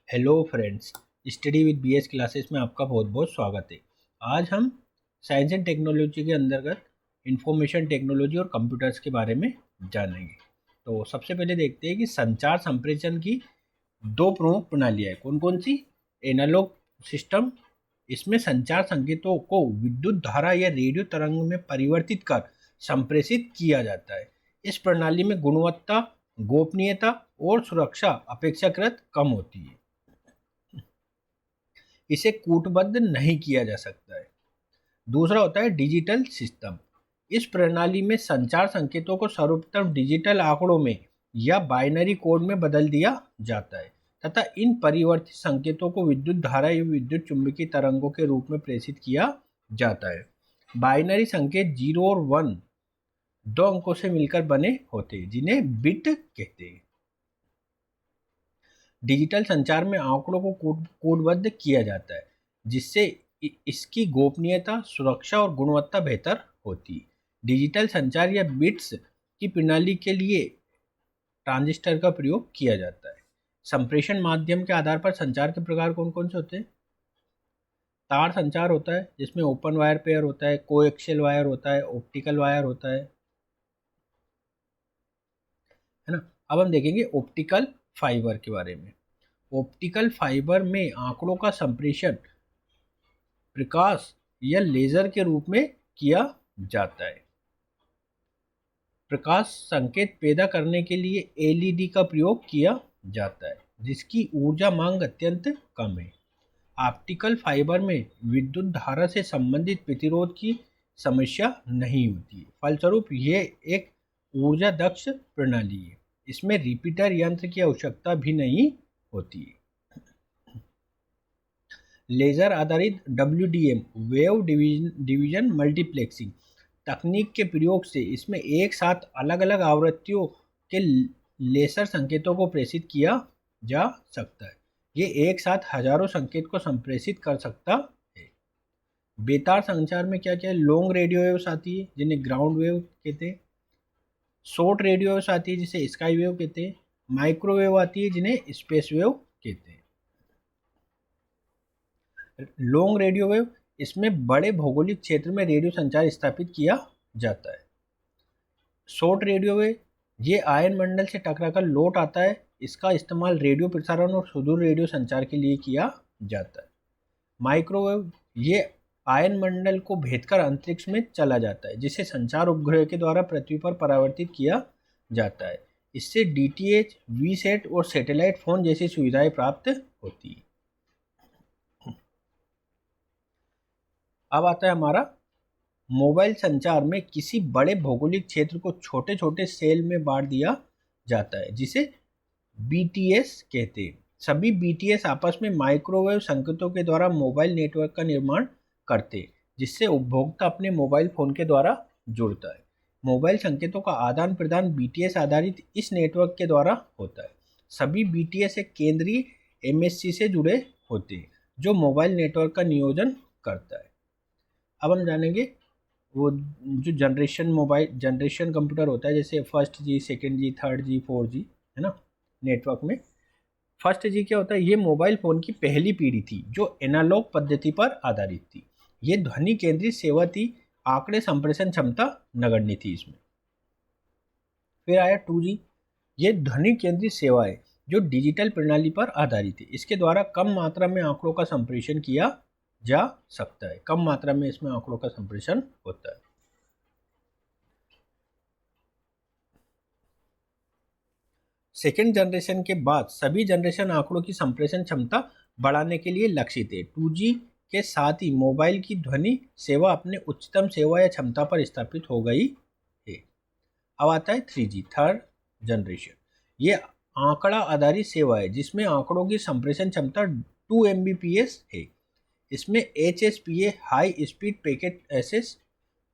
Hello friends, study with BS classes में आपका बहुत बहुत स्वागत है। आज हम साइंस एंड टेक्नोलॉजी के अंतर्गत इंफॉर्मेशन टेक्नोलॉजी और कंप्यूटर्स के बारे में जानेंगे। तो सबसे पहले देखते हैं कि संचार संप्रेषण की दो प्रमुख प्रणालियाँ हैं। कौन कौन सी? एनालॉग सिस्टम, इसमें संचार संकेतों को विद्युत धारा या रेडियो तरंग में परिवर्तित कर संप्रेषित किया जाता है। इस प्रणाली में गुणवत्ता, गोपनीयता और सुरक्षा अपेक्षाकृत कम होती है। इसे कूटबद्ध नहीं किया जा सकता है। दूसरा होता है डिजिटल सिस्टम। इस प्रणाली में संचार संकेतों को सर्वप्रथम डिजिटल आंकड़ों में या बाइनरी कोड में बदल दिया जाता है तथा इन परिवर्तित संकेतों को विद्युत धारा या विद्युत चुंबकीय तरंगों के रूप में प्रेषित किया जाता है। बाइनरी संकेत 0 और 1 दो अंकों से मिलकर बने होते हैं, जिन्हें बिट कहते हैं। डिजिटल संचार में आंकड़ों को कोडबद्ध किया जाता है, जिससे इसकी गोपनीयता, सुरक्षा और गुणवत्ता बेहतर होती है। डिजिटल संचार या बिट्स की प्रणाली के लिए ट्रांजिस्टर का प्रयोग किया जाता है। संप्रेषण माध्यम के आधार पर संचार के प्रकार कौन कौन से होते हैं? तार संचार होता है, जिसमें ओपन वायर पेयर होता है, कोएक्सियल वायर होता है, ऑप्टिकल वायर होता है ना। अब हम देखेंगे ऑप्टिकल फाइबर के बारे में। ऑप्टिकल फाइबर में आंकड़ों का संप्रेषण प्रकाश या लेजर के रूप में किया जाता है। प्रकाश संकेत पैदा करने के लिए एलईडी का प्रयोग किया जाता है, जिसकी ऊर्जा मांग अत्यंत कम है। ऑप्टिकल फाइबर में विद्युत धारा से संबंधित प्रतिरोध की समस्या नहीं होती है। फलस्वरूप यह एक ऊर्जा दक्ष प्रणाली है। इसमें रिपीटर यंत्र की आवश्यकता भी नहीं होती है। लेजर आधारित WDM वेव डिवीजन मल्टीप्लेक्सिंग तकनीक के प्रयोग से इसमें एक साथ अलग अलग आवृत्तियों के लेसर संकेतों को प्रेषित किया जा सकता है। ये एक साथ हजारों संकेत को संप्रेषित कर सकता है। बेतार संचार में क्या क्या है? लॉन्ग रेडियो वेव्स आती है, जिन्हें ग्राउंड वेव कहते हैं। शॉर्ट रेडियो वेव्स आती है, जिसे स्काई वेव कहते हैं। माइक्रोवेव आती है, जिन्हें स्पेस वेव कहते हैं। लॉन्ग रेडियो वेव, इसमें बड़े भौगोलिक क्षेत्र में रेडियो संचार स्थापित किया जाता है। शॉर्ट रेडियो वेव, ये आयन मंडल से टकराकर लौट आता है। इसका इस्तेमाल रेडियो प्रसारण और सुदूर रेडियो संचार के लिए किया जाता है। माइक्रोवेव, ये आयन मंडल को भेदकर अंतरिक्ष में चला जाता है, जिसे संचार उपग्रह के द्वारा पृथ्वी पर परावर्तित किया जाता है। इससे DTH, VSAT और सैटेलाइट फोन जैसी सुविधाएं प्राप्त होती है। अब आता है हमारा मोबाइल संचार में किसी बड़े भौगोलिक क्षेत्र को छोटे छोटे सेल में बांट दिया जाता है, जिसे BTS कहते हैं। सभी BTS आपस में माइक्रोवेव संकेतों के द्वारा मोबाइल नेटवर्क का निर्माण करते हैं, जिससे उपभोक्ता अपने मोबाइल फोन के द्वारा जुड़ता है। मोबाइल संकेतों का आदान प्रदान BTS आधारित इस नेटवर्क के द्वारा होता है। सभी BTS एक केंद्रीय MSC से जुड़े होते हैं, जो मोबाइल नेटवर्क का नियोजन करता है। अब हम जानेंगे वो जो जनरेशन कंप्यूटर होता है, जैसे फर्स्ट जी, सेकेंड जी, थर्ड जी, 4G, है ना। नेटवर्क में फर्स्ट जी क्या होता है? ये मोबाइल फ़ोन की पहली पीढ़ी थी, जो एनालॉग पद्धति पर आधारित थी। ये ध्वनि केंद्रित सेवा थी, आंकड़े संप्रेषण क्षमता नगण्य थी इसमें। फिर आया 2G, ये ध्वनि केंद्रित सेवा है, जो डिजिटल प्रणाली पर आधारित है। इसके द्वारा कम मात्रा में आंकड़ों का संप्रेषण किया जा सकता है। कम मात्रा में इसमें आंकड़ों का संप्रेषण होता है। सेकेंड जनरेशन के बाद सभी जनरेशन आंकड़ों की संप्रेषण क्षमता बढ़ाने के लिए लक्षित है। 2G के साथ ही मोबाइल की ध्वनि सेवा अपने उच्चतम सेवा या क्षमता पर स्थापित हो गई है। अब आता है 3G, थर्ड जनरेशन। ये आंकड़ा आधारित सेवा है, जिसमें आंकड़ों की संप्रेषण क्षमता 2 Mbps है। इसमें HSPA high speed packet access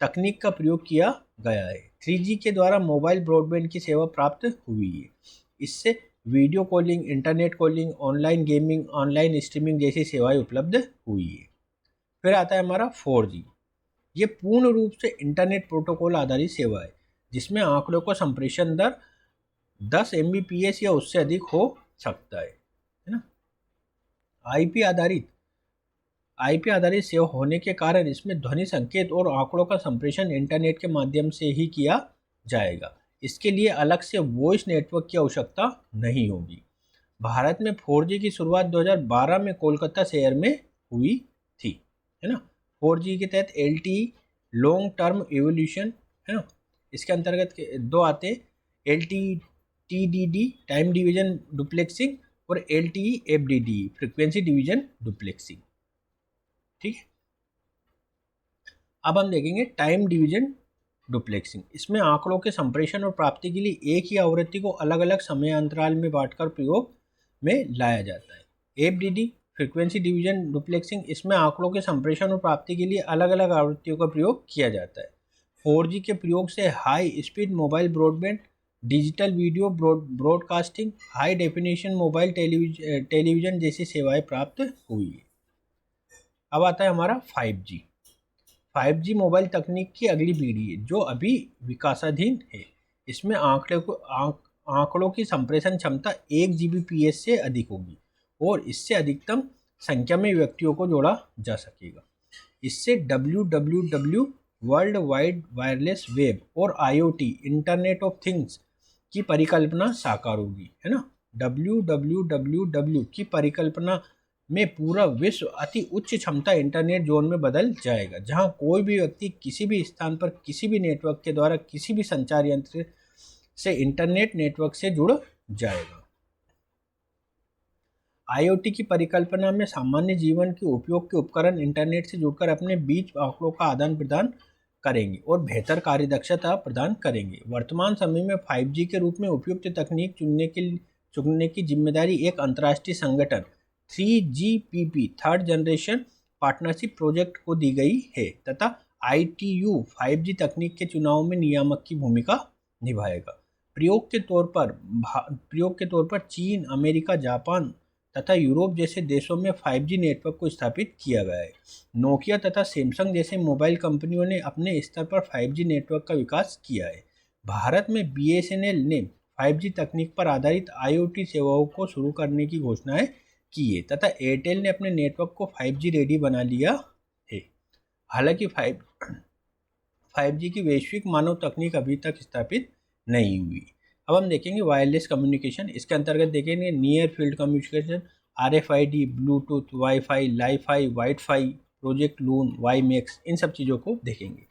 तकनीक का प्रयोग किया गया है। 3G के द्वारा मोबाइल ब्रॉडबैंड की सेवा प्राप्त हुई है। इससे video calling, internet calling, online gaming, online streaming जैसी सेवाएं उपलब्ध हुई है। फिर आता है हमारा 4G। ये पूर्ण रूप से इंटरनेट प्रोटोकॉल आधारित सेवा है, जिसमें आंकड़ों का संप्रेषण दर 10 Mbps या उससे अधिक हो सकता है ना। आईपी आधारित सेवा होने के कारण इसमें ध्वनि संकेत और आंकड़ों का संप्रेषण इंटरनेट के माध्यम से ही किया जाएगा। इसके लिए अलग से वॉइस नेटवर्क की आवश्यकता नहीं होगी। भारत में 4G की शुरुआत 2012 में कोलकाता शहर में हुई थी, है ना। 4G के तहत LTE लॉन्ग टर्म एवोल्यूशन, है ना, इसके अंतर्गत दो आते, LTE TDD टाइम डिवीजन डुप्लेक्सिंग और LTE FDD फ्रीक्वेंसी डिवीजन डुप्लेक्सिंग। ठीक है, अब हम देखेंगे टाइम डिवीजन डुप्लेक्सिंग। इसमें आंकड़ों के संप्रेषण और प्राप्ति के लिए एक ही आवृत्ति को अलग अलग समय अंतराल में बांटकर प्रयोग में लाया जाता है। FDD फ्रीक्वेंसी डिवीजन डुप्लेक्सिंग, इसमें आंकड़ों के संप्रेषण और प्राप्ति के लिए अलग अलग आवृत्तियों का प्रयोग किया जाता है। 4G के प्रयोग से high speed mobile broadband, digital video broadcasting, high definition mobile television जैसी सेवाएं प्राप्त हुई। अब आता है हमारा 5G। 5G मोबाइल तकनीक की अगली पीढ़ी है जो अभी विकासाधीन है। इसमें आंकड़ों की संप्रेषण क्षमता 1 Gbps से अधिक होगी और इससे अधिकतम संख्या में व्यक्तियों को जोड़ा जा सकेगा। इससे WWW world wide wireless web और IoT इंटरनेट ऑफ थिंग्स की परिकल्पना साकार होगी, है ना। WWW की परिकल्पना में पूरा विश्व अति उच्च क्षमता इंटरनेट जोन में बदल जाएगा, जहां कोई भी व्यक्ति किसी भी स्थान पर किसी भी नेटवर्क के द्वारा किसी भी संचार यंत्र से इंटरनेट नेटवर्क से जुड़ जाएगा। IoT की परिकल्पना में सामान्य जीवन के उपयोग के उपकरण इंटरनेट से जुड़कर अपने बीच आंकड़ों का आदान प्रदान करेंगे और बेहतर कार्यदक्षता प्रदान करेंगे। वर्तमान समय में 5G के रूप में उपयुक्त तकनीक चुनने की जिम्मेदारी एक अंतर्राष्ट्रीय संगठन 3GPP third generation partnership project को दी गई है तथा ITU 5G तकनीक के चुनाव में नियामक की भूमिका निभाएगा। प्रयोग के तौर पर चीन, अमेरिका, जापान तथा यूरोप जैसे देशों में 5G नेटवर्क को स्थापित किया गया है। नोकिया तथा सैमसंग जैसे मोबाइल कंपनियों ने अपने स्तर पर 5G नेटवर्क का विकास किया है। भारत में BSNL ने 5G तकनीक पर आधारित IoT सेवाओं को शुरू करने की घोषणाएं की है तथा एयरटेल ने अपने नेटवर्क को 5G रेडी बना लिया है। हालांकि 5G की वैश्विक मानव तकनीक अभी तक स्थापित नहीं हुई। अब हम देखेंगे वायरलेस कम्युनिकेशन। इसके अंतर्गत देखेंगे near field communication, RFID, Bluetooth, WiFi, LiFi, WiFi, project Loon, WiMAX, इन सब चीज़ों को देखेंगे।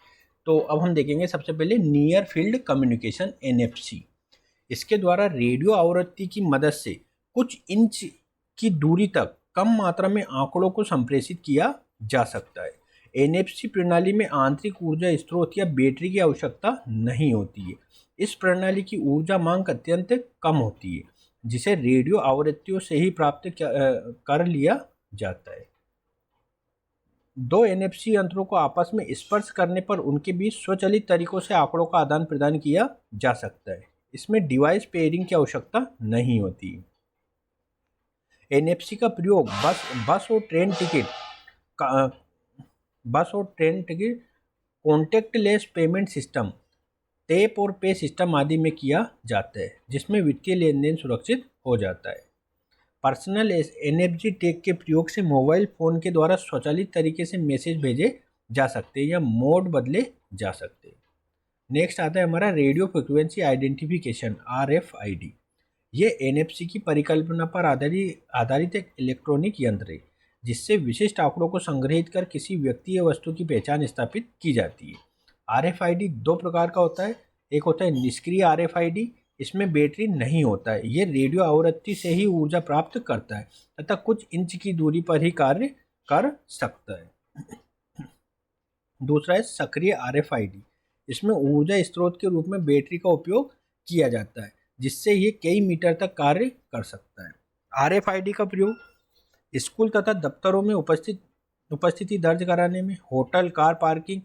तो अब हम देखेंगे सबसे पहले नियर फील्ड कम्युनिकेशन NFC। इसके द्वारा रेडियो आवृत्ति की मदद से कुछ इंच की दूरी तक कम मात्रा में आंकड़ों को संप्रेषित किया जा सकता है। NFC प्रणाली में आंतरिक ऊर्जा स्रोत या बैटरी की आवश्यकता नहीं होती है। इस प्रणाली की ऊर्जा मांग अत्यंत कम होती है, जिसे रेडियो आवृत्तियों से ही प्राप्त कर लिया जाता है। दो NFC यंत्रों को आपस में स्पर्श करने पर उनके बीच स्वचालित तरीकों से आंकड़ों का आदान प्रदान किया जा सकता है। इसमें डिवाइस पेयरिंग की आवश्यकता नहीं होती। NFC का प्रयोग बस और train ticket, contactless payment system, tap और पे सिस्टम आदि में किया जाता है, जिसमें वित्तीय लेन देन सुरक्षित हो जाता है। पर्सनल NFC टैग के प्रयोग से मोबाइल फ़ोन के द्वारा स्वचालित तरीके से मैसेज भेजे जा सकते हैं या मोड बदले जा सकते हैं। नेक्स्ट आता है हमारा रेडियो फ्रिक्वेंसी आइडेंटिफिकेशन, RFID। ये NFC की परिकल्पना पर आधारित एक इलेक्ट्रॉनिक यंत्र है, जिससे विशिष्ट आंकड़ों को संग्रहित कर किसी व्यक्ति या वस्तु की पहचान स्थापित की जाती है। RFID दो प्रकार का होता है। एक होता है निष्क्रिय RFID, इसमें बैटरी नहीं होता है, ये रेडियो आवृत्ति से ही ऊर्जा प्राप्त करता है तथा कुछ इंच की दूरी पर ही कार्य कर सकता है। दूसरा है सक्रिय RFID, इसमें ऊर्जा स्रोत के रूप में बैटरी का उपयोग किया जाता है, जिससे ये कई मीटर तक कार्य कर सकता है। RFID का प्रयोग स्कूल तथा दफ्तरों में उपस्थिति दर्ज कराने में, होटल, कार पार्किंग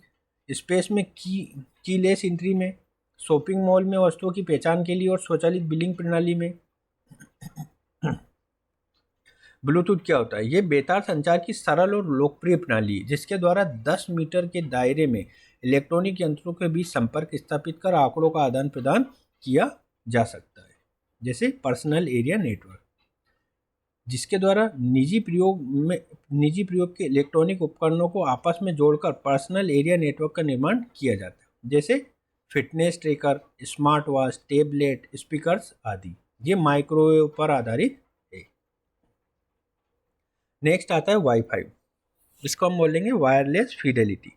स्पेस में, कीलेस एंट्री में, शॉपिंग मॉल में वस्तुओं की पहचान के लिए और स्वचालित बिलिंग प्रणाली में। ब्लूटूथ क्या होता है? ये बेतार संचार की सरल और लोकप्रिय प्रणाली है, जिसके द्वारा 10 मीटर के दायरे में इलेक्ट्रॉनिक यंत्रों के बीच संपर्क स्थापित कर आंकड़ों का आदान प्रदान किया जा सकता है, जैसे पर्सनल एरिया नेटवर्क। जिसके द्वारा निजी प्रयोग के इलेक्ट्रॉनिक उपकरणों को आपस में जोड़कर पर्सनल एरिया नेटवर्क का निर्माण किया जाता है, जैसे fitness tracker, smart watch, tablet, speakers आदि। ये माइक्रोवेव पर आधारित है। नेक्स्ट आता है वाईफाई। इसको हम बोलेंगे वायरलेस फिडेलिटी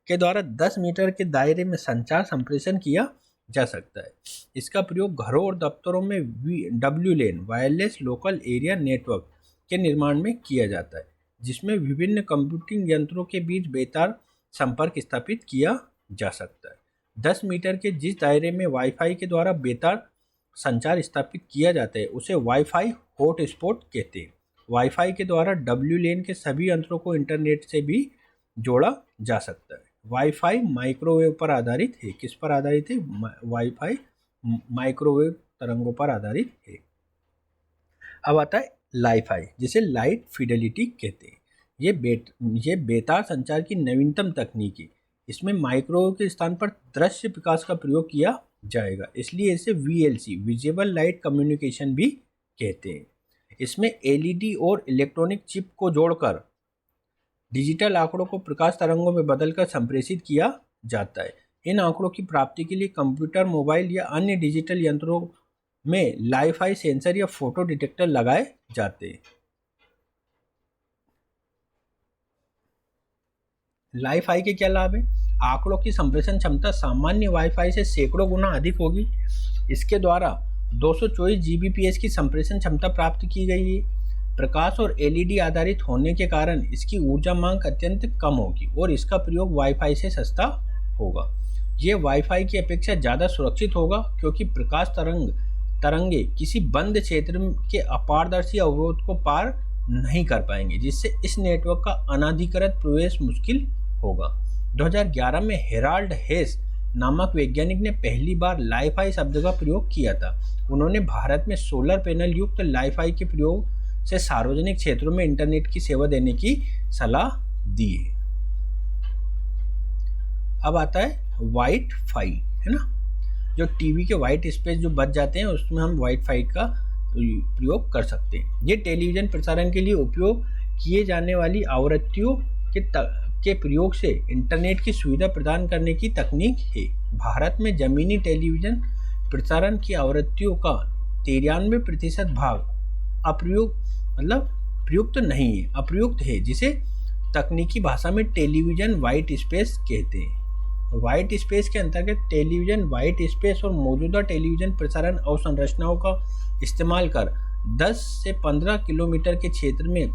के द्वारा 10 मीटर के दायरे में संचार संप्रेषण किया जा सकता है। इसका प्रयोग घरों और दफ्तरों में WLAN wireless local area network के निर्माण में किया जाता है, जिसमें विभिन्न कंप्यूटिंग यंत्रों के बीच बेतार संपर्क स्थापित किया जा सकता है। 10 मीटर के जिस दायरे में वाईफाई के द्वारा बेतार संचार स्थापित किया जाता है उसे वाईफाई हॉटस्पॉट कहते हैं। वाईफाई के द्वारा WLAN के सभी यंत्रों को इंटरनेट से भी जोड़ा जा सकता है। वाईफाई माइक्रोवेव पर आधारित है। किस पर आधारित है? वाईफाई माइक्रोवेव तरंगों पर आधारित है। अब आता है लाईफाई, जिसे लाइट फिडेलिटी कहते हैं। ये बेतार संचार की नवीनतम तकनीक है। इसमें माइक्रोवेव के स्थान पर दृश्य प्रकाश का प्रयोग किया जाएगा, इसलिए इसे VLC विजिबल लाइट कम्युनिकेशन भी कहते हैं। इसमें LED और इलेक्ट्रॉनिक चिप को जोड़कर डिजिटल आंकड़ों को प्रकाश तरंगों में बदलकर संप्रेषित किया जाता है। इन आंकड़ों की प्राप्ति के लिए कंप्यूटर, मोबाइल या अन्य डिजिटल यंत्रों में लाईफाई सेंसर या फोटो डिटेक्टर लगाए जाते हैं। लाईफाई के क्या लाभ है? आंकड़ों की संप्रेषण क्षमता सामान्य वाईफाई से सैकड़ों गुना अधिक होगी। इसके द्वारा 224 Gbps की संप्रेषण क्षमता प्राप्त की गई है। प्रकाश और LED आधारित होने के कारण इसकी ऊर्जा मांग अत्यंत कम होगी और इसका प्रयोग वाईफाई से सस्ता होगा। ये वाईफाई की अपेक्षा ज़्यादा सुरक्षित होगा क्योंकि प्रकाश तरंगे किसी बंद क्षेत्र के अपारदर्शी अवरोध को पार नहीं कर पाएंगे, जिससे इस नेटवर्क का अनाधिकृत प्रवेश मुश्किल होगा। 2011 में हेराल्ड हेस नामक वैज्ञानिक ने पहली बार लाईफाई शब्द का प्रयोग किया था। उन्होंने भारत में सोलर पैनल युक्त लाईफाई के प्रयोग से सार्वजनिक क्षेत्रों में इंटरनेट की सेवा देने की सलाह दी है। अब आता है वाइट फाई, है ना, जो टीवी के वाइट स्पेस जो बच जाते हैं उसमें हम वाइट फाई का प्रयोग कर सकते हैं। ये टेलीविजन प्रसारण के लिए उपयोग किए जाने वाली आवृत्तियों के प्रयोग से इंटरनेट की सुविधा प्रदान करने की तकनीक है। भारत में जमीनी टेलीविजन प्रसारण की आवृत्तियों का 93% भाग प्रयुक्त नहीं है, अप्रयुक्त है, जिसे तकनीकी भाषा में टेलीविजन वाइट स्पेस कहते हैं। वाइट स्पेस के अंतर्गत टेलीविजन वाइट स्पेस और मौजूदा टेलीविजन प्रसारण अवसंरचनाओं का इस्तेमाल कर 10 से 15 किलोमीटर के क्षेत्र में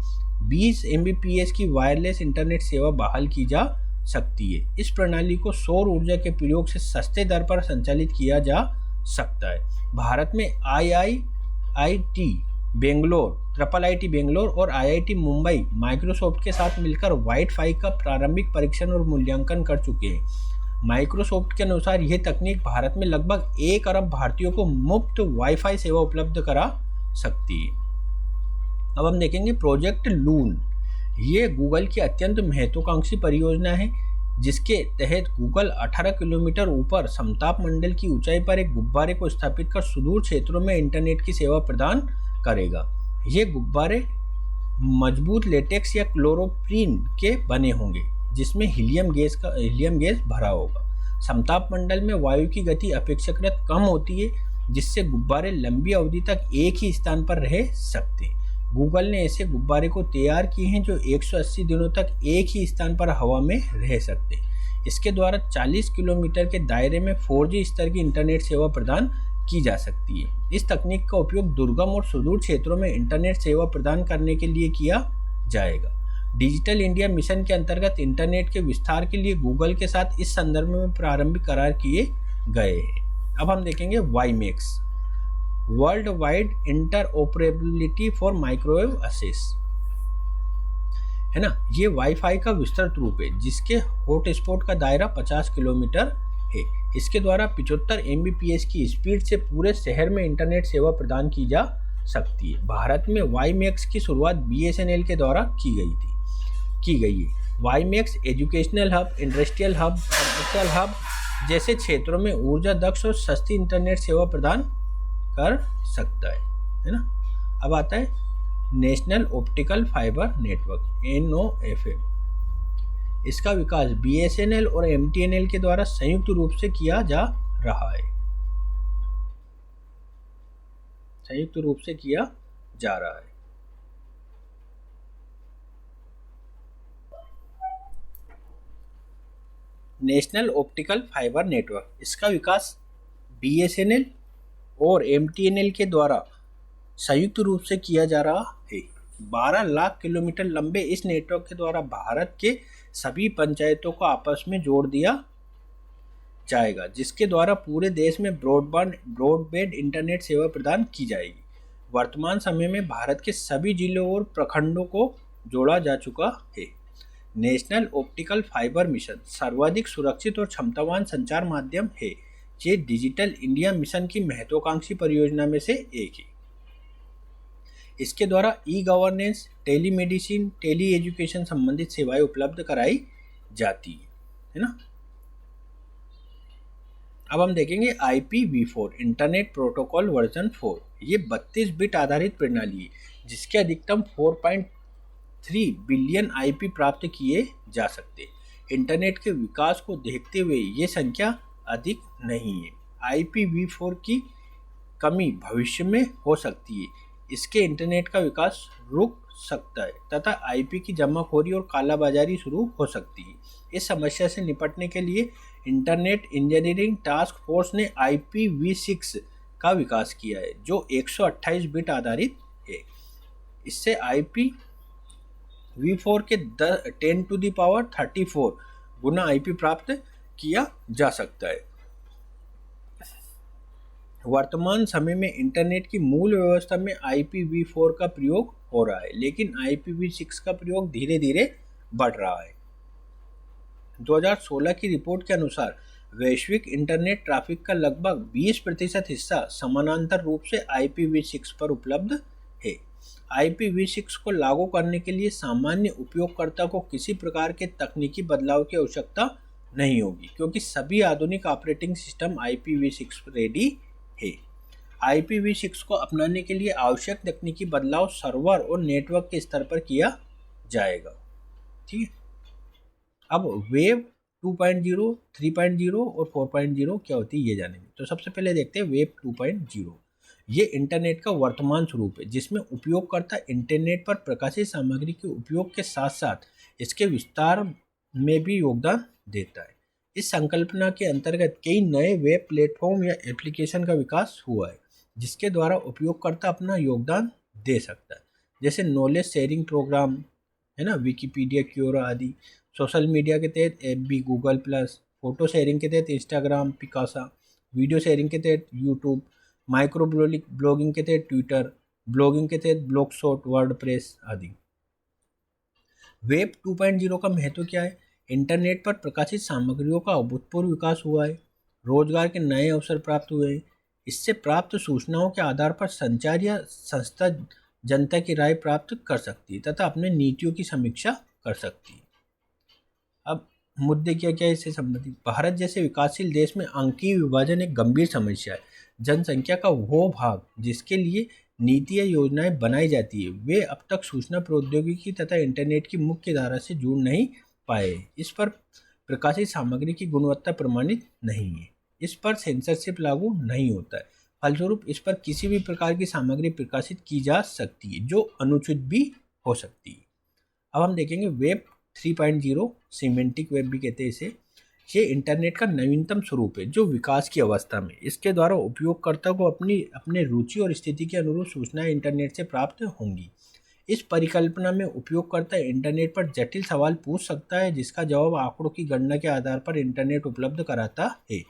20 Mbps की वायरलेस इंटरनेट सेवा बहाल की जा सकती है। इस प्रणाली को सौर ऊर्जा के प्रयोग से सस्ते दर पर संचालित किया जा सकता है। भारत में IIT बेंगलोर, IIT बेंगलोर और IIT मुंबई माइक्रोसॉफ्ट के साथ मिलकर वाइट फाई का प्रारंभिक परीक्षण और मूल्यांकन कर चुके हैं। माइक्रोसॉफ्ट के अनुसार यह तकनीक भारत में लगभग 1 अरब भारतीयों को मुफ्त वाईफाई सेवा उपलब्ध करा सकती है। अब हम देखेंगे प्रोजेक्ट लून। ये गूगल की अत्यंत महत्वाकांक्षी परियोजना है, जिसके तहत गूगल 18 किलोमीटर ऊपर समताप मंडल की ऊंचाई पर एक गुब्बारे को स्थापित कर सुदूर क्षेत्रों में इंटरनेट की सेवा प्रदान करेगा। ये गुब्बारे मजबूत लेटेक्स या क्लोरोप्रीन के बने होंगे, जिसमें हीलियम गैस भरा होगा। समताप मंडल में वायु की गति अपेक्षाकृत कम होती है, जिससे गुब्बारे लंबी अवधि तक एक ही स्थान पर रह सकते हैं। गूगल ने ऐसे गुब्बारे को तैयार किए हैं जो 180 दिनों तक एक ही स्थान पर हवा में रह सकते हैं। इसके द्वारा 40 किलोमीटर के दायरे में 4G स्तर की इंटरनेट सेवा प्रदान की जा सकती है। इस तकनीक का उपयोग दुर्गम और सुदूर क्षेत्रों में इंटरनेट सेवा प्रदान करने के लिए किया जाएगा। डिजिटल इंडिया मिशन के अंतर्गत इंटरनेट के विस्तार के लिए गूगल के साथ इस संदर्भ में प्रारंभिक करार किए गए हैं। अब हम देखेंगे WiMAX, world wide interoperability for microwave access, है ना। ये वाईफाई का विस्तृत रूप है, जिसके हॉटस्पॉट का दायरा 50 किलोमीटर है। इसके द्वारा 75 Mbps की स्पीड से पूरे शहर में इंटरनेट सेवा प्रदान की जा सकती है। भारत में वाईमैक्स की शुरुआत BSNL के द्वारा की गई है। WiMAX educational hub, industrial hub, commercial hub जैसे क्षेत्रों में ऊर्जा दक्ष और सस्ती इंटरनेट सेवा प्रदान कर सकता है ना। अब आता है national optical fibre network NOFM। इसका विकास BSNL और MTNL के द्वारा संयुक्त रूप से किया जा रहा है। संयुक्त रूप से किया जा रहा है। नेशनल ऑप्टिकल फाइबर नेटवर्क, इसका विकास BSNL और MTNL के द्वारा संयुक्त रूप से किया जा रहा है। 12 लाख किलोमीटर लंबे इस नेटवर्क के द्वारा भारत के सभी पंचायतों को आपस में जोड़ दिया जाएगा, जिसके द्वारा पूरे देश में ब्रॉडबैंड इंटरनेट सेवा प्रदान की जाएगी। वर्तमान समय में भारत के सभी जिलों और प्रखंडों को जोड़ा जा चुका है। नेशनल ऑप्टिकल फाइबर मिशन सर्वाधिक सुरक्षित और क्षमतावान संचार माध्यम है। ये डिजिटल इंडिया मिशन की महत्वाकांक्षी परियोजना में से एक है। इसके द्वारा ई-गवर्नेंस, टेलीमेडिसिन, टेली एजुकेशन संबंधित सेवाएं उपलब्ध कराई जाती है ना। अब हम देखेंगे IPv4 इंटरनेट प्रोटोकॉल वर्जन 4। ये 32 बिट आधारित प्रणाली है, जिसके अधिकतम 4.3 बिलियन IP प्राप्त किए जा सकते। इंटरनेट के विकास को देखते हुए ये संख्या अधिक नहीं है। IPv4 की कमी भविष्य में हो सकती है। इसके इंटरनेट का विकास रुक सकता है तथा IP की जमाखोरी और कालाबाजारी शुरू हो सकती है। इस समस्या से निपटने के लिए इंटरनेट इंजीनियरिंग टास्क फोर्स ने IPv6 का विकास किया है, जो 128 बिट आधारित है। इससे IPv4 के 10⁻34 गुना IP प्राप्त किया जा सकता है। वर्तमान समय में इंटरनेट की मूल व्यवस्था में IPv4 का प्रयोग हो रहा है, लेकिन IPv6 का प्रयोग धीरे धीरे बढ़ रहा है। 2016 की रिपोर्ट के अनुसार वैश्विक इंटरनेट ट्रैफिक का लगभग 20% हिस्सा समानांतर रूप से IPv6 पर उपलब्ध है। IPv6 को लागू करने के लिए सामान्य उपयोगकर्ता को किसी प्रकार के तकनीकी बदलाव की आवश्यकता नहीं होगी, क्योंकि सभी आधुनिक ऑपरेटिंग सिस्टम IPv6 रेडी है। IPv6 को अपनाने के लिए आवश्यक तकनीकी बदलाव सर्वर और नेटवर्क के स्तर पर किया जाएगा। ठीक है। अब वेब 2.0, 3.0 और 4.0 क्या होती है ये जानेंगे। तो सबसे पहले देखते हैं वेब 2.0। ये इंटरनेट का वर्तमान स्वरूप है, जिसमें उपयोगकर्ता इंटरनेट पर प्रकाशित सामग्री के उपयोग के साथ साथ इसके विस्तार में भी योगदान देता है। इस संकल्पना के अंतर्गत कई नए वेब प्लेटफॉर्म या एप्लीकेशन का विकास हुआ है, जिसके द्वारा उपयोगकर्ता अपना योगदान दे सकता है, जैसे नॉलेज शेयरिंग प्रोग्राम है ना, विकिपीडिया, क्योरा आदि। सोशल मीडिया के तहत FB, Google plus. Photo sharing के तहत इंस्टाग्राम, पिकासा। वीडियो शेयरिंग के तहत यूट्यूब। माइक्रो ब्लॉगिंग के तहत ट्विटर। ब्लॉगिंग के तहत ब्लॉगशॉट, वर्डप्रेस आदि। वेब 2.0 का महत्व क्या है? इंटरनेट पर प्रकाशित सामग्रियों का अभूतपूर्व विकास हुआ है। रोजगार के नए अवसर प्राप्त हुए हैं। इससे प्राप्त सूचनाओं के आधार पर संचार या संस्था जनता की राय प्राप्त कर सकती है तथा अपने नीतियों की समीक्षा कर सकती है। अब मुद्दे क्या क्या इससे संबंधित? भारत जैसे विकासशील देश में अंकीय विभाजन एक गंभीर समस्या है। जनसंख्या का वो भाग जिसके लिए नीति या योजनाएं बनाई जाती है, वे अब तक सूचना प्रौद्योगिकी तथा इंटरनेट की मुख्य धारा से जुड़ नहीं पाए। इस पर प्रकाशित सामग्री की गुणवत्ता प्रमाणित नहीं है। इस पर सेंसरशिप लागू नहीं होता है। फलस्वरूप इस पर किसी भी प्रकार की सामग्री प्रकाशित की जा सकती है, जो अनुचित भी हो सकती है। अब हम देखेंगे वेब 3.0, सिमेंटिक वेब भी कहते हैं इसे। ये इंटरनेट का नवीनतम स्वरूप है जो विकास की अवस्था में। इसके द्वारा उपयोगकर्ता को अपने रुचि और स्थिति के अनुरूप सूचनाएं इंटरनेट से प्राप्त होंगी। इस परिकल्पना में उपयोगकर्ता इंटरनेट पर जटिल सवाल पूछ सकता है, जिसका जवाब आंकड़ों की गणना के आधार पर इंटरनेट उपलब्ध कराता है।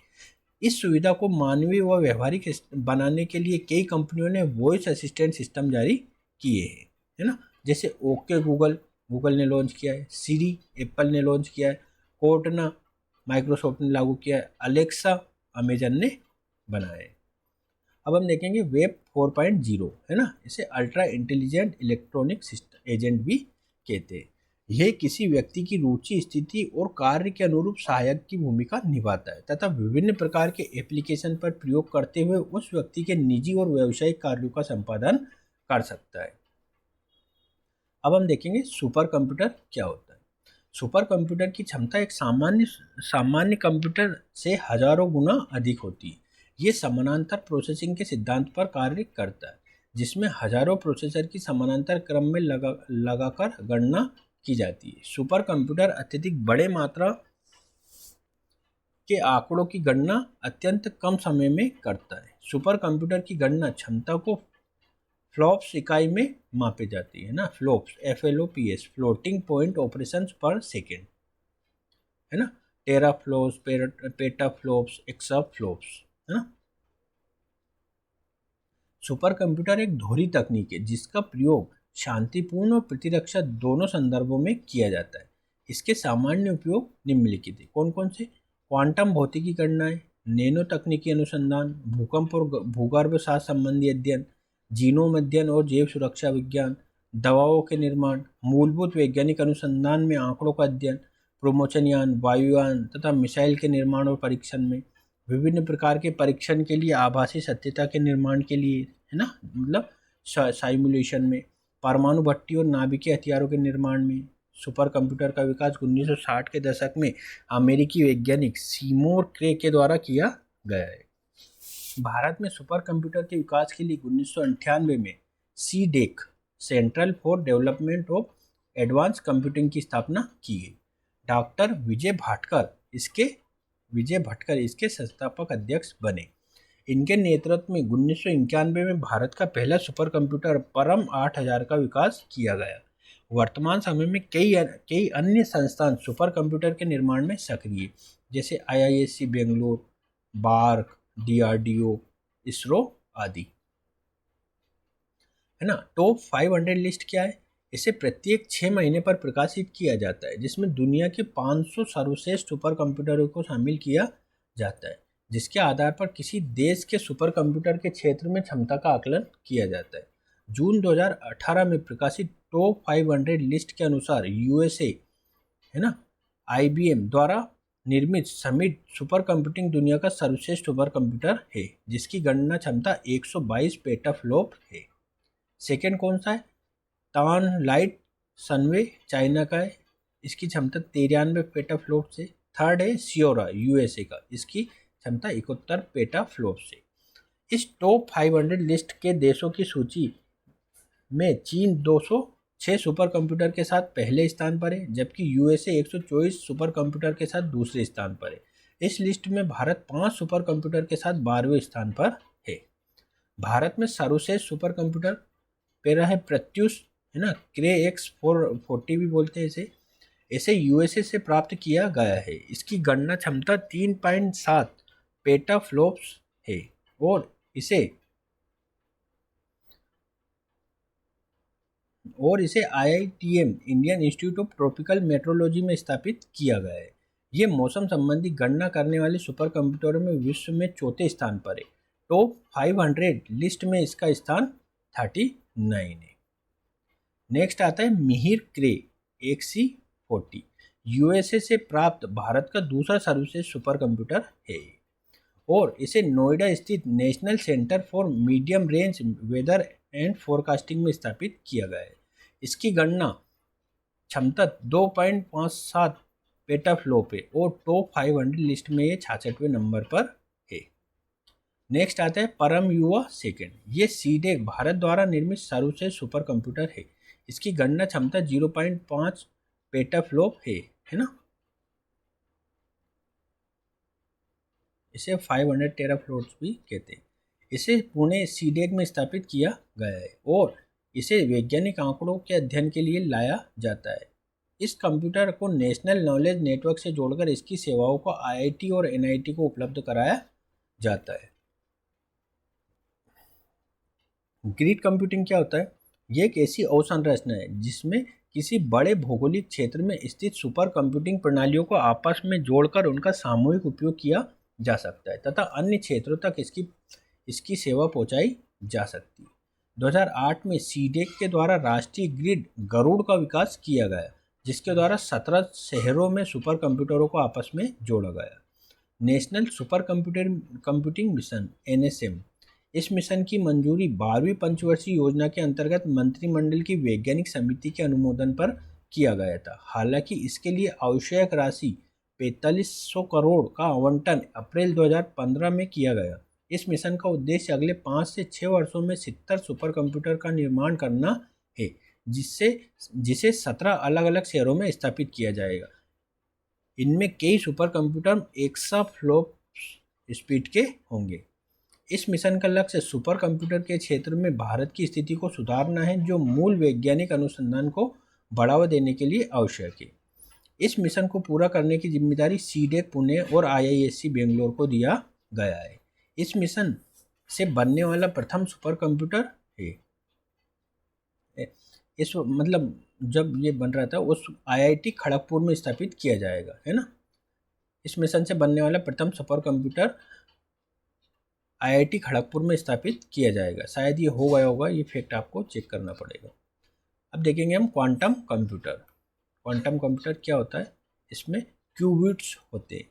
इस सुविधा को मानवीय व व्यवहारिक बनाने के लिए कई कंपनियों ने वॉइस असिस्टेंट सिस्टम जारी किए हैं, है ना। जैसे ओके गूगल ने लॉन्च किया है, सीरी एप्पल ने लॉन्च किया है, कोर्टना माइक्रोसॉफ्ट ने लागू किया है, अलेक्सा अमेजन ने बनाया है। अब हम देखेंगे वेब 4.0, है ना। इसे ultra intelligent electronic system agent भी कहते हैं। यह किसी व्यक्ति की रुचि, स्थिति और कार्य के अनुरूप सहायक की भूमिका निभाता है तथा विभिन्न प्रकार के एप्लीकेशन पर प्रयोग करते हुए उस व्यक्ति के निजी और व्यावसायिक कार्यों का संपादन कर सकता है। अब हम देखेंगे सुपर कंप्यूटर क्या होता है। सुपर कंप्यूटर की क्षमता एक सामान्य सामान्य कंप्यूटर से हजारों गुना अधिक होती है। ये समानांतर प्रोसेसिंग के सिद्धांत पर कार्य करता है, जिसमें हजारों प्रोसेसर की समानांतर क्रम में लगाकर गणना की जाती है। सुपर कंप्यूटर अत्यधिक बड़े मात्रा के आंकड़ों की गणना अत्यंत कम समय में करता है। सुपर कंप्यूटर की गणना क्षमता को फ्लॉप्स इकाई में मापी जाती है ना, flops FLOPS, floating point operations per second, है ना, tera flops, peta flops, exa flops, है ना। सुपर कंप्यूटर एक दोहरी तकनीक है जिसका प्रयोग शांतिपूर्ण और प्रतिरक्षा दोनों संदर्भों में किया जाता है। इसके सामान्य उपयोग निम्नलिखित है। कौन कौन से? क्वांटम भौतिकी गणनाएं, नैनो तकनीकी अनुसंधान, भूकंप और भूगर्भ शास्त्र संबंधी अध्ययन, जीनोम अध्ययन और जैव सुरक्षा विज्ञान, दवाओं के निर्माण, मूलभूत वैज्ञानिक अनुसंधान में आंकड़ों का अध्ययन, प्रमोशन यान, वायुयान तथा मिसाइल के निर्माण और परीक्षण में, विभिन्न प्रकार के परीक्षण के लिए आभासी सत्यता के निर्माण के लिए, है ना, मतलब साइमुलेशन में, परमाणु भट्टी और नाभिकीय हथियारों के निर्माण में। सुपर कंप्यूटर का विकास 1960 के दशक में अमेरिकी वैज्ञानिक सीमोर क्रे के द्वारा किया गया है। भारत में सुपर कंप्यूटर के विकास के लिए 1998 में CDEC, central for development of advance computing की स्थापना की गई। डॉक्टर विजय भटकर इसके संस्थापक अध्यक्ष बने। इनके नेतृत्व में 1991 में भारत का पहला सुपर कंप्यूटर परम 8000 का विकास किया गया। वर्तमान समय में कई अन्य संस्थान सुपर कंप्यूटर के निर्माण में सक्रिय, जैसे IISc बेंगलोर, बार्क, DRDO, इसरो आदि, है ना। टॉप 500 लिस्ट क्या है? इसे प्रत्येक 6 महीने पर प्रकाशित किया जाता है, जिसमें दुनिया के 500 सर्वश्रेष्ठ सुपर कंप्यूटरों को शामिल किया जाता है, जिसके आधार पर किसी देश के सुपर कंप्यूटर के क्षेत्र में क्षमता का आकलन किया जाता है। जून 2018 में प्रकाशित टॉप 500 लिस्ट के अनुसार USA, है ना, IBM द्वारा निर्मित समिट सुपर कंप्यूटिंग दुनिया का सर्वश्रेष्ठ सुपर कंप्यूटर है, जिसकी गणना क्षमता 122 पेटाफ्लॉप है। सेकेंड कौन सा है? तान लाइट सनवे, चाइना का है, इसकी क्षमता 93 पेटाफ्लॉप से। थर्ड है सियोरा, USA का, इसकी क्षमता 71 पेटाफ्लॉप से। इस टॉप 500 लिस्ट के देशों की सूची में चीन 206 सुपर कंप्यूटर के साथ पहले स्थान पर है, जबकि USA 124 सुपर कंप्यूटर के साथ दूसरे स्थान पर है। इस लिस्ट में भारत 5 सुपर कंप्यूटर के साथ 12वें स्थान पर है। भारत में सर्वश्रेष्ठ सुपर कंप्यूटर पेरा है प्रत्युष, है ना, क्रे X440 भी बोलते हैं इसे USA से प्राप्त किया गया है। इसकी गणना क्षमता 3.7 पेटाफ्लॉप्स है और इसे IITM, Indian institute of tropical metrology में स्थापित किया गया है। ये मौसम संबंधी गणना करने वाले सुपर कंप्यूटरों में विश्व में चौथे स्थान पर है। टॉप 500 लिस्ट में इसका स्थान 39 है। नेक्स्ट आता है मिहिर क्रे XC40, USA से प्राप्त भारत का दूसरा सर्वश्रेष्ठ सुपर कंप्यूटर है और इसे नोएडा स्थित national centre for medium range weather and forecasting में स्थापित किया गया है। इसकी गणना क्षमता 2.57 पेटाफ्लॉप है और टॉप 500 लिस्ट में ये 66वें नंबर पर है। नेक्स्ट आता है परम युवा सेकेंड। ये CDEC भारत द्वारा निर्मित सर्वश्रेष्ठ सुपर कंप्यूटर है। इसकी गणना क्षमता 0.5 पेटाफ्लॉप है ना। इसे 500 टेराफ्लोट्स भी कहते हैं। इसे पुणे CDEC में स्थापित किया गया है और इसे वैज्ञानिक आंकड़ों के अध्ययन के लिए लाया जाता है। इस कंप्यूटर को नेशनल नॉलेज नेटवर्क से जोड़कर इसकी सेवाओं को IIT और NIT को उपलब्ध कराया जाता है। ग्रिड कंप्यूटिंग क्या होता है? ये एक ऐसी अवसंरचना है जिसमें किसी बड़े भौगोलिक क्षेत्र में स्थित सुपर कंप्यूटिंग प्रणालियों को आपस में जोड़कर उनका सामूहिक उपयोग किया जा सकता है तथा अन्य क्षेत्रों तक इसकी सेवा पहुंचाई जा सकती है। 2008 में CDEC के द्वारा राष्ट्रीय ग्रिड गरुड़ का विकास किया गया, जिसके द्वारा 17 शहरों में सुपर कंप्यूटरों को आपस में जोड़ा गया। National super computing mission NSM इस मिशन की मंजूरी 12वीं पंचवर्षीय योजना के अंतर्गत मंत्रिमंडल की वैज्ञानिक समिति के अनुमोदन पर किया गया था। हालांकि इसके लिए आवश्यक राशि 4500 करोड़ का आवंटन अप्रैल 2015 में किया गया। इस मिशन का उद्देश्य अगले 5 से 6 वर्षों में 70 सुपर कंप्यूटर का निर्माण करना है, जिसे 17 अलग अलग शहरों में स्थापित किया जाएगा। इनमें कई सुपर कंप्यूटर एक्साफ्लॉप स्पीड के होंगे। इस मिशन का लक्ष्य सुपर कंप्यूटर के क्षेत्र में भारत की स्थिति को सुधारना है, जो मूल वैज्ञानिक अनुसंधान को बढ़ावा देने के लिए आवश्यक है। इस मिशन को पूरा करने की जिम्मेदारी सीडेक पुणे और IISc बेंगलोर को दिया गया है। इस मिशन से बनने वाला प्रथम सुपर कंप्यूटर है। इस मतलब जब ये बन रहा था उस IIT खड़गपुर में स्थापित किया जाएगा, है ना। इस मिशन से बनने वाला प्रथम सुपर कंप्यूटर IIT खड़गपुर में स्थापित किया जाएगा। शायद ये हो गया होगा, ये फैक्ट आपको चेक करना पड़ेगा। अब देखेंगे हम क्वांटम कंप्यूटर। क्वांटम कंप्यूटर क्या होता है? इसमें क्यूबिट्स होते हैं।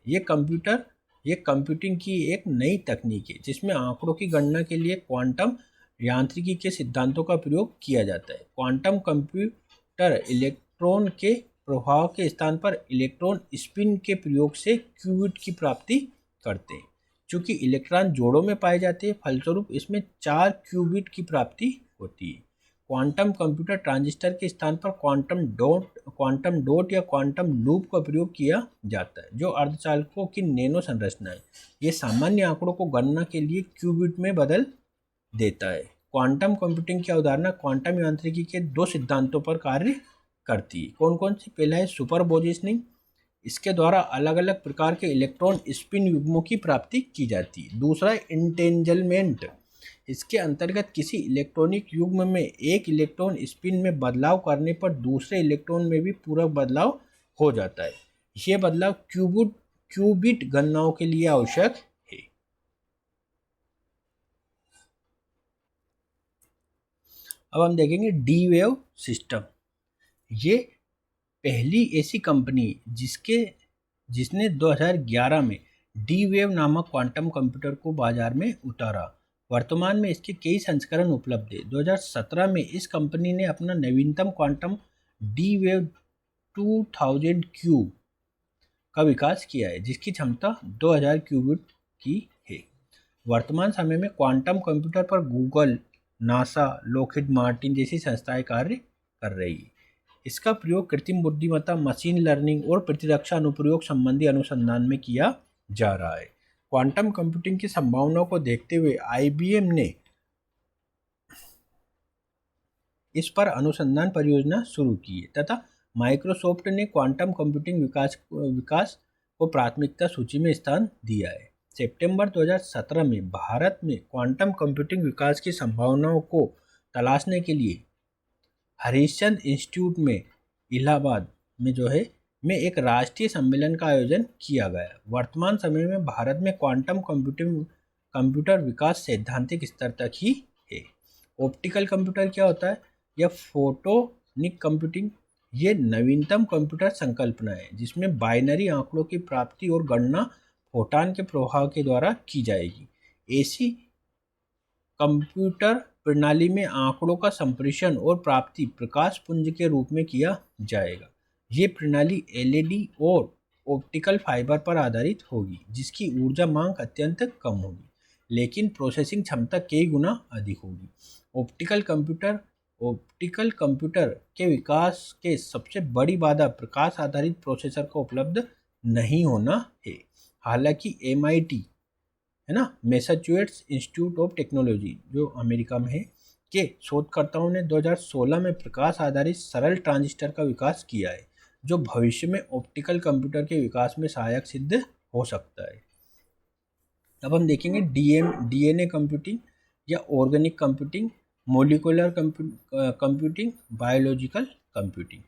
ये कंप्यूटिंग की एक नई तकनीक है जिसमें आंकड़ों की गणना के लिए क्वांटम यांत्रिकी के सिद्धांतों का प्रयोग किया जाता है। क्वांटम कंप्यूटर इलेक्ट्रॉन के प्रभाव के स्थान पर इलेक्ट्रॉन स्पिन के प्रयोग से क्यूबिट की प्राप्ति करते हैं। चूँकि इलेक्ट्रॉन जोड़ों में पाए जाते हैं, फलस्वरूप इसमें 4 क्यूबिट की प्राप्ति होती है। क्वांटम कंप्यूटर ट्रांजिस्टर के स्थान पर क्वांटम डॉट या क्वांटम लूप का प्रयोग किया जाता है, जो अर्धचालकों की नैनो संरचना है। ये सामान्य आंकड़ों को गणना के लिए क्यूबिट में बदल देता है। क्वांटम कंप्यूटिंग की अवधारणा क्वांटम यांत्रिकी के 2 सिद्धांतों पर कार्य करती है। कौन कौन से? पहला है सुपरपोजिशनिंग। इसके द्वारा अलग अलग प्रकार के इलेक्ट्रॉन स्पिन युग्मों की प्राप्ति की जाती है। दूसरा है इंटेंजलमेंट। इसके अंतर्गत किसी इलेक्ट्रॉनिक युग्म में एक इलेक्ट्रॉन स्पिन में बदलाव करने पर दूसरे इलेक्ट्रॉन में भी पूरक बदलाव हो जाता है। यह बदलाव क्यूबिट गणनाओं के लिए आवश्यक है। अब हम देखेंगे डी वेव सिस्टम। ये पहली ऐसी कंपनी जिसने 2011 में डी वेव नामक क्वांटम कंप्यूटर को बाजार में उतारा। वर्तमान में इसके कई संस्करण उपलब्ध है। 2017 में इस कंपनी ने अपना नवीनतम क्वांटम डी वेव 2000 क्यूब का विकास किया है, जिसकी क्षमता 2000 क्यूबिट की है। वर्तमान समय में क्वांटम कंप्यूटर पर गूगल, नासा, लॉकहीड मार्टिन जैसी संस्थाएं कार्य कर रही है। इसका प्रयोग कृत्रिम बुद्धिमत्ता, मशीन लर्निंग और प्रतिरक्षा अनुप्रयोग संबंधी अनुसंधान में किया जा रहा है। क्वांटम कंप्यूटिंग की संभावनाओं को देखते हुए IBM ने इस पर अनुसंधान परियोजना शुरू की है तथा माइक्रोसॉफ्ट ने क्वांटम कंप्यूटिंग विकास को प्राथमिकता सूची में स्थान दिया है। सितंबर 2017 में भारत में क्वांटम कंप्यूटिंग विकास की संभावनाओं को तलाशने के लिए हरिश्चंद्र इंस्टीट्यूट में इलाहाबाद में एक राष्ट्रीय सम्मेलन का आयोजन किया गया। वर्तमान समय में भारत में क्वांटम कंप्यूटर विकास सैद्धांतिक स्तर तक ही है। ऑप्टिकल कंप्यूटर क्या होता है? यह फोटोनिक कंप्यूटिंग ये नवीनतम कंप्यूटर संकल्पना है जिसमें बाइनरी आंकड़ों की प्राप्ति और गणना फोटॉन के प्रभाव के द्वारा की जाएगी। ऐसी कंप्यूटर प्रणाली में आंकड़ों का संप्रेषण और प्राप्ति प्रकाश पुंज के रूप में किया जाएगा। ये प्रणाली LED और ऑप्टिकल फाइबर पर आधारित होगी, जिसकी ऊर्जा मांग अत्यंत कम होगी, लेकिन प्रोसेसिंग क्षमता कई गुना अधिक होगी। ऑप्टिकल कंप्यूटर के विकास के सबसे बड़ी बाधा प्रकाश आधारित प्रोसेसर का उपलब्ध नहीं होना है। हालांकि MIT है ना, मैसाचुसेट्स इंस्टीट्यूट ऑफ टेक्नोलॉजी जो अमेरिका में है के शोधकर्ताओं ने 2016 में प्रकाश आधारित सरल ट्रांजिस्टर का विकास किया है, जो भविष्य में ऑप्टिकल कंप्यूटर के विकास में सहायक सिद्ध हो सकता है। अब हम देखेंगे DNA कंप्यूटिंग या organic computing, molecular computing, biological computing.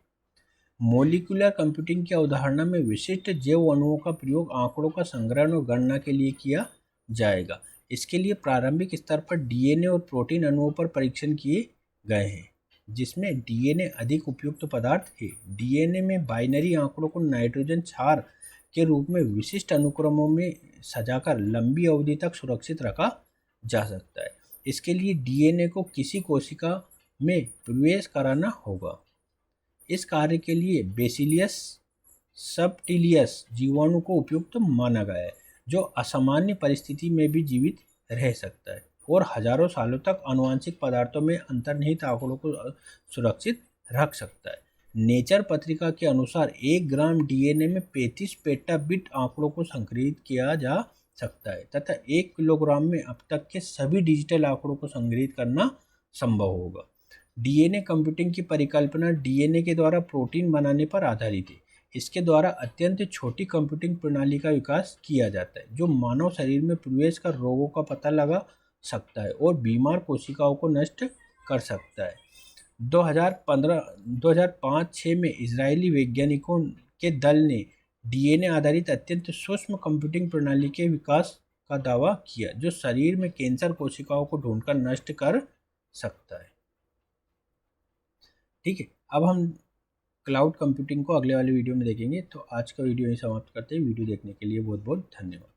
Molecular computing की अवधारणा में विशिष्ट जैव अणुओं का प्रयोग आंकड़ों का संग्रहण और गणना के लिए किया जाएगा। इसके लिए प्रारंभिक स्तर पर DNA और प्रोटीन अणुओं पर परीक्षण किए गए हैं, जिसमें DNA अधिक उपयुक्त पदार्थ है। DNA में बाइनरी आंकड़ों को नाइट्रोजन क्षार के रूप में विशिष्ट अनुक्रमों में सजाकर लंबी अवधि तक सुरक्षित रखा जा सकता है। इसके लिए डीएनए को किसी कोशिका में प्रवेश कराना होगा। इस कार्य के लिए बेसिलियस सबटिलियस जीवाणु को उपयुक्त माना गया है, जो असामान्य परिस्थिति में भी जीवित रह सकता है और हजारों सालों तक आनुवंशिक पदार्थों में अंतर्निहित आंकड़ों को सुरक्षित रख सकता है। नेचर पत्रिका के अनुसार 1 ग्राम डीएनए में 35 पेटाबिट आंकड़ों को संग्रहित किया जा सकता है तथा 1 किलोग्राम में अब तक के सभी डिजिटल आंकड़ों को संग्रहित करना संभव होगा। डीएनए कंप्यूटिंग की परिकल्पना डीएनए के द्वारा प्रोटीन बनाने पर आधारित है। इसके द्वारा अत्यंत छोटी कंप्यूटिंग प्रणाली का विकास किया जाता है, जो मानव शरीर में प्रवेश कर रोगों का पता लगा सकता है और बीमार कोशिकाओं को नष्ट कर सकता है। 2005-6 में इजरायली वैज्ञानिकों के दल ने डीएनए आधारित अत्यंत सूक्ष्म कंप्यूटिंग प्रणाली के विकास का दावा किया, जो शरीर में कैंसर कोशिकाओं को ढूंढकर नष्ट कर सकता है। ठीक है, अब हम क्लाउड कंप्यूटिंग को अगले वाले वीडियो में देखेंगे। तो आज का वीडियो यही समाप्त करते हैं। वीडियो देखने के लिए बहुत बहुत धन्यवाद।